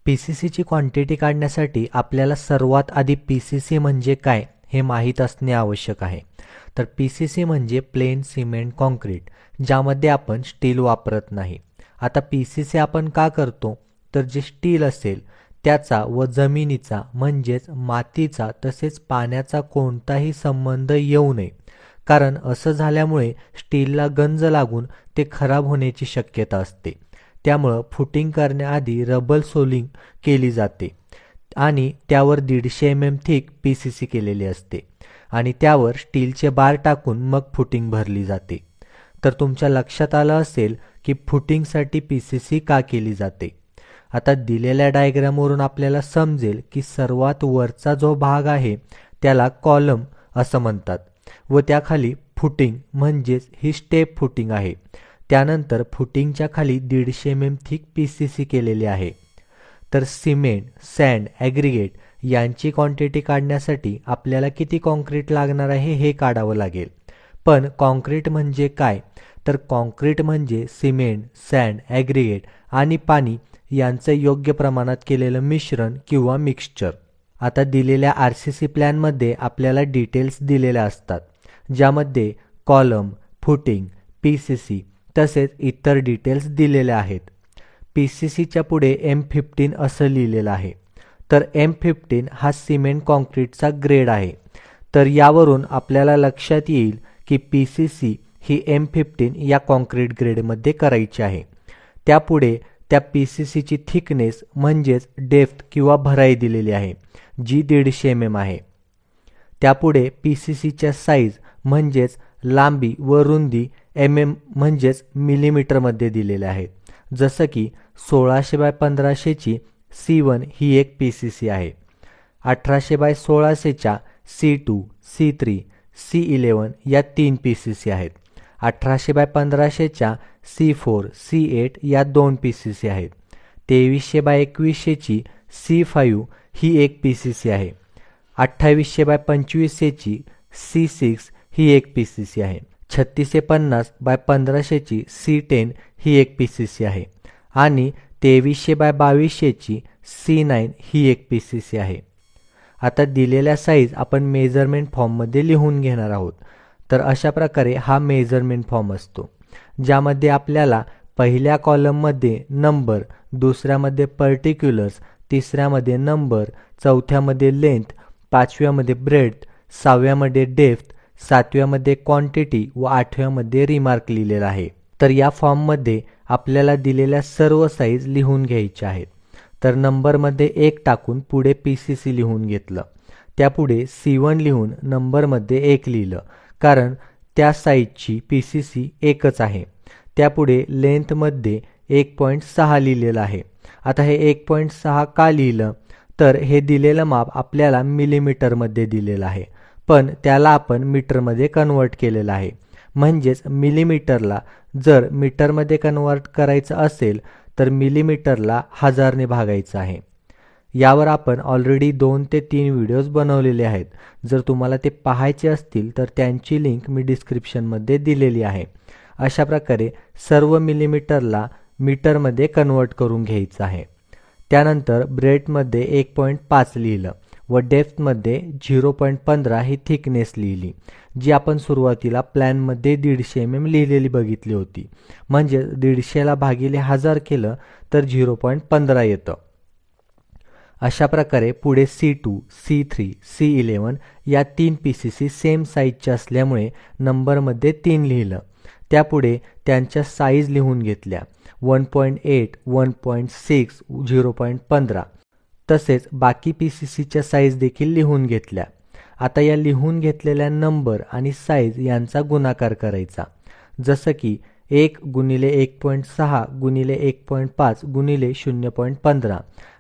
पीसीसीची quantity काढण्यासाठी आपल्याला सर्वात आधी पीसीसी म्हणजे काय हे माहीत असणे आवश्यक आहे. तर पीसीसी म्हणजे प्लेन सिमेंट कॉन्क्रीट, ज्यामध्ये आपण स्टील वापरत नाही. आता पीसीसी आपण का करतो, तर जे स्टील असेल त्याचा व जमिनीचा म्हणजेच मातीचा तसेच पाण्याचा कोणताही संबंध येऊ नये, कारण असं झाल्यामुळे स्टीलला गंज लागून ते खराब होण्याची शक्यता असते. त्यामुळं फुटिंग करण्याआधी रबर सोलिंग केली जाते आणि त्यावर 150 mm थिक पीसीसी केलेली असते आणि त्यावर स्टीलचे बार टाकून मग फुटिंग भरली जाते. तर तुमच्या लक्षात आलं असेल की फुटिंगसाठी पीसीसी का केली जाते. आता दिलेल्या डायग्रामवरून आपल्याला समजेल की सर्वात वरचा जो भाग आहे त्याला कॉलम असं म्हणतात व त्याखाली फुटिंग म्हणजेच ही स्टेप फुटिंग आहे. त्यानंतर फुटिंगच्या खाली 150 mm थिक पीसीसी केलेली आहे. तर सिमेंट, सँड, ॲग्रिगेट यांची क्वांटिटी काढण्यासाठी आपल्याला किती कॉन्क्रीट लागणार आहे हे काढावं लागेल. पण कॉन्क्रीट म्हणजे काय, तर कॉन्क्रीट म्हणजे सिमेंट, सँड, ॲग्रिगेट आणि पाणी यांचं योग्य प्रमाणात केलेलं मिश्रण किंवा मिक्सचर. आता दिलेल्या आरसीसी प्लॅनमध्ये आपल्याला डिटेल्स दिलेल्या असतात, ज्यामध्ये कॉलम, फुटिंग, पीसीसी तसेच इतर डिटेल्स दिलेल्या आहेत. पीसीसीच्या पुढे M15 असं लिहिलेलं आहे. तर M15 हा सिमेंट कॉन्क्रीटचा ग्रेड आहे. तर यावरून आपल्याला लक्षात येईल की पीसीसी ही M15 या कॉन्क्रीट ग्रेडमध्ये करायची आहे. त्यापुढे त्या पीसीसीची थिकनेस म्हणजेच डेप्थ किंवा भराई दिलेली आहे, जी 150 mm आहे. त्यापुढे पीसीसीच्या साईज म्हणजेच लांबी व रुंदी म्हणजेच मिलीमीटरमध्ये दिलेले आहेत. जसं की 1600 बाय 1500 ची C1 ही एक पीसीसी आहे. 1800 बाय 1600 C2, C3, C11 या 3 पीसीसी आहेत. 1800 बाय 1500 C4, C8 या 2 पीसीसी आहेत. 2300 बाय 2100 C5 ही एक पीसीसी आहे. 2800 बाय 2500 C6 ही एक पीसीसी आहे. 3650 बाय 1500 C10 ही एक पीसीसी आहे आणि 2300 बाय 2200 C9 ही एक पीसीसी आहे. आता दिलेल्या साईज आपण मेजरमेंट फॉर्ममध्ये लिहून घेणार आहोत. तर अशा प्रकारे हा मेजरमेंट फॉर्म असतो, ज्यामध्ये आपल्याला पहिल्या कॉलममध्ये नंबर, दुसऱ्यामध्ये पर्टिक्युलर्स, तिसऱ्यामध्ये नंबर, चौथ्यामध्ये लेंथ, पाचव्यामध्ये ब्रेड्थ, सहाव्यामध्ये डेप्थ, सातव्यामध्ये क्वांटिटी व आठव्यामध्ये रिमार्क लिहिलेला आहे. तर या फॉर्ममध्ये आपल्याला दिलेल्या सर्व साईज लिहून घ्यायच्या आहेत. तर नंबरमध्ये 1 टाकून पुढे पीसीसी लिहून घेतलं. त्यापुढे C1 लिहून नंबरमध्ये 1 लिहिलं, कारण त्या साईजची पीसीसी एकच आहे. त्यापुढे लेंथमध्ये 1.6 लिहिलेलं आहे. आता हे 1.6 का लिहिलं, तर हे दिलेलं माप आपल्याला मिलीमीटरमध्ये दिलेलं आहे, पण त्याला आपण मीटरमध्ये कन्वर्ट केलेलं आहे. म्हणजेच मिलीमीटरला जर मीटरमध्ये कन्वर्ट करायचं असेल तर मिलीमीटरला 1000ने भागायचं आहे. यावर आपण ऑलरेडी 2 ते 3 व्हिडिओज बनवलेले आहेत. जर तुम्हाला ते पाहायचे असतील तर त्यांची लिंक मी डिस्क्रिप्शनमध्ये दिलेली आहे. अशा प्रकारे सर्व मिलीमीटरला मीटरमध्ये कन्वर्ट करून घ्यायचं आहे. त्यानंतर ब्रेडमध्ये 1.5 लिहिलं व डेप्थमध्ये 0.15 ही थिकनेस लिहिली, जी आपण सुरुवातीला प्लॅनमध्ये 150 mm लिहिलेली बघितली होती. म्हणजे 150ला भागिले 1000 केलं तर 0.15 येतं. अशा प्रकारे पुढे C2, C3, C11 या 3 पीसीसी सेम साईजच्या असल्यामुळे नंबरमध्ये 3 लिहिलं. त्यापुढे त्यांच्या साईज लिहून घेतल्या, 1.8, 1.6, 0.15. तसेच बाकी पीसीसीच्या साईज देखील लिहून घेतल्या. आता या लिहून घेतलेल्या नंबर आणि साईज यांचा गुणाकार करायचा. जसं की 1 गुणिले 1.6 गुणिले 1.5 गुणिले 0.15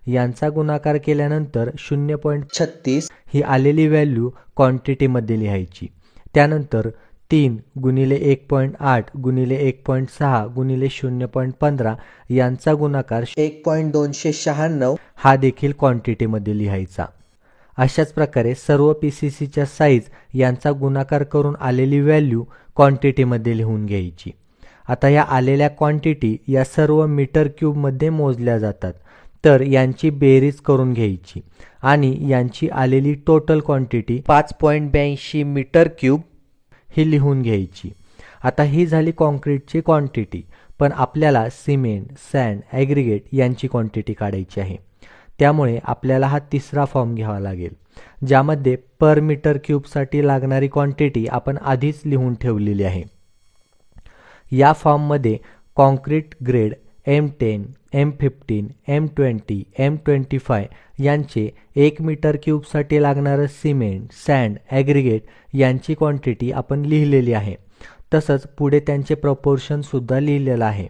यांचा गुणाकार केल्यानंतर 0.36 ही आलेली व्हॅल्यू क्वांटिटीमध्ये लिहायची. त्यानंतर 3 गुणिले 1.8 गुणिले 1.6 गुणिले 0.15 यांचा गुणाकार 1.296 हा देखील क्वांटिटीमध्ये लिहायचा. अशाच प्रकारे सर्व पीसीसीच्या साईज यांचा गुणाकार करून आलेली व्हॅल्यू क्वांटिटीमध्ये लिहून घ्यायची. आता या आलेल्या क्वांटिटी या सर्व मीटर क्यूबमध्ये मोजल्या जातात. तर यांची बेरीज करून घ्यायची आणि यांची आलेली टोटल क्वांटिटी 5.82 मीटर क्यूब ही लिहून घ्यायची। आता ही झाली कॉन्क्रीटची क्वांटिटी, पण आपल्याला सिमेंट, सँड, ॲग्रिगेट यांची क्वांटिटी काढायची आहे। त्यामुळे आपल्याला हा तिसरा फॉर्म घ्यावा लागेल, ज्यामध्ये पर मीटर क्यूबसाठी लागणारी क्वांटिटी आपण आधीच लिहून ठेवलेली आहे। या फॉर्ममध्ये concrete grade M10, M15, M20, M25 यांचे 1 मीटर क्यूबसाठी लागणारं सिमेंट, सँड, ॲग्रिगेट यांची क्वांटिटी आपण लिहिलेली आहे। तसंच पुढे त्यांचे प्रपोर्शनसुद्धा लिहिलेलं आहे।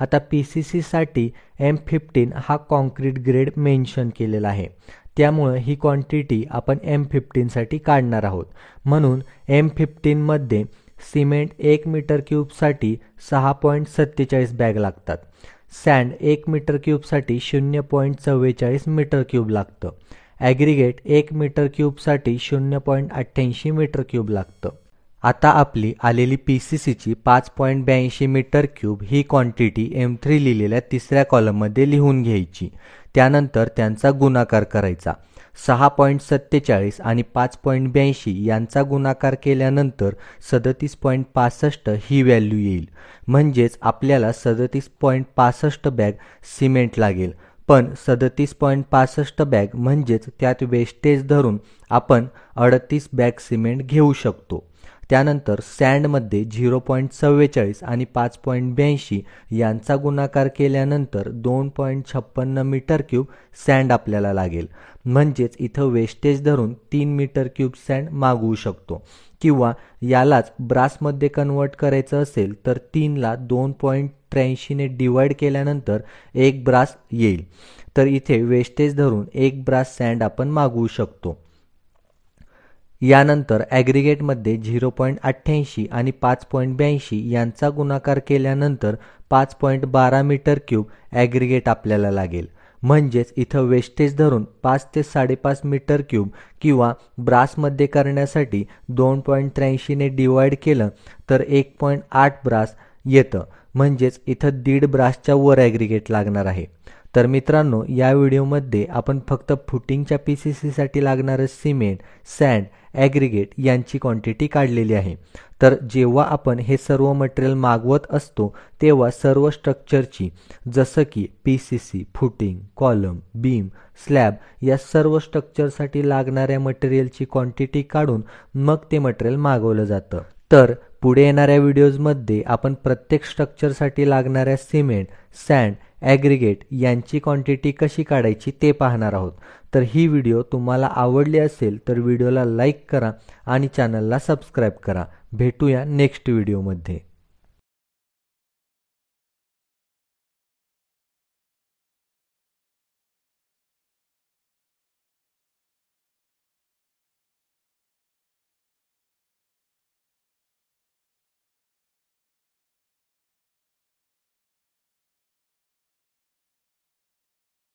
आता PCCसाठी M15 हा कॉन्क्रीट ग्रेड मेन्शन केलेला आहे, त्यामुळं ही क्वांटिटी आपण M15साठी काढणार आहोत। म्हणून M15 मध्ये सिमेंट 1 मीटर क्यूबसाठी 6.47 बॅग लागतात, सँड 1 मीटर क्यूबसाठी 0.44 मीटर क्यूब लागतं, ॲग्रिगेट 1 मीटर क्यूबसाठी 0.88 मीटर क्यूब लागतं। आता आपली आलेली PCCची 5.82 मीटर क्यूब ही क्वांटिटी M3 लिहिलेल्या तिसऱ्या कॉलममध्ये लिहून घ्यायची। त्यानंतर त्यांचा गुणाकार करायचा। 6.47 आणि 5.82 यांचा गुणाकार केल्यानंतर 37.65 ही व्हॅल्यू येईल। म्हणजेच आपल्याला 37.65 बॅग सिमेंट लागेल, पण 37.65 बॅग म्हणजेच त्यात वेस्टेज धरून आपण 38 बॅग सिमेंट घेऊ शकतो। त्यानंतर सँडमध्ये 0.44 आणि 5.82 यांचा गुणाकार केल्यानंतर 2.56 मीटर क्यूब सँड आपल्याला लागेल। म्हणजेच इथं वेस्टेज धरून 3 मीटर क्यूब सँड मागवू शकतो, किंवा यालाच ब्रासमध्ये कन्वर्ट करायचं असेल तर 3ला 2.83 ने डिवाइड केल्यानंतर 1 ब्रास येईल। तर इथे वेस्टेज धरून 1 ब्रास सँड आपण मागवू शकतो। यानंतर ॲग्रिगेटमध्ये 0.88 आणि 5.82 यांचा गुणाकार केल्यानंतर 5.12 मीटर क्यूब ॲग्रिगेट आपल्याला लागेल। म्हणजेच इथं वेस्टेज धरून 5 ते 5.5 मीटर क्यूब, किंवा ब्रासमध्ये करण्यासाठी 2.83 ने डिवाइड केलं तर 1.8 ब्रास येतं। म्हणजेच इथं 1.5 ब्रासच्या वर ॲग्रिगेट लागणार आहे। तर मित्रांनो, या व्हिडिओमध्ये आपण फक्त फुटिंगच्या PCCसाठी लागणारं सिमेंट, सँड, ॲग्रिगेट यांची क्वांटिटी काढलेली आहे। तर जेव्हा आपण हे सर्व मटेरियल मागवत असतो तेव्हा सर्व स्ट्रक्चरची, जसं की PCC, footing, column, beam, slab या सर्व स्ट्रक्चरसाठी लागणाऱ्या मटेरियलची क्वांटिटी काढून मग ते मटेरियल मागवलं जातं। तर पुढे येणाऱ्या व्हिडिओजमध्ये आपण प्रत्येक स्ट्रक्चरसाठी लागणाऱ्या सिमेंट, सँड, ॲग्रिगेट यांची क्वांटिटी कशी काढायची ते पाहणार आहोत। तर ही व्हिडिओ तुम्हाला आवडली असेल तर व्हिडिओला लाईक करा आणि चॅनलला सबस्क्राईब करा। भेटूया नेक्स्ट व्हिडिओमध्ये।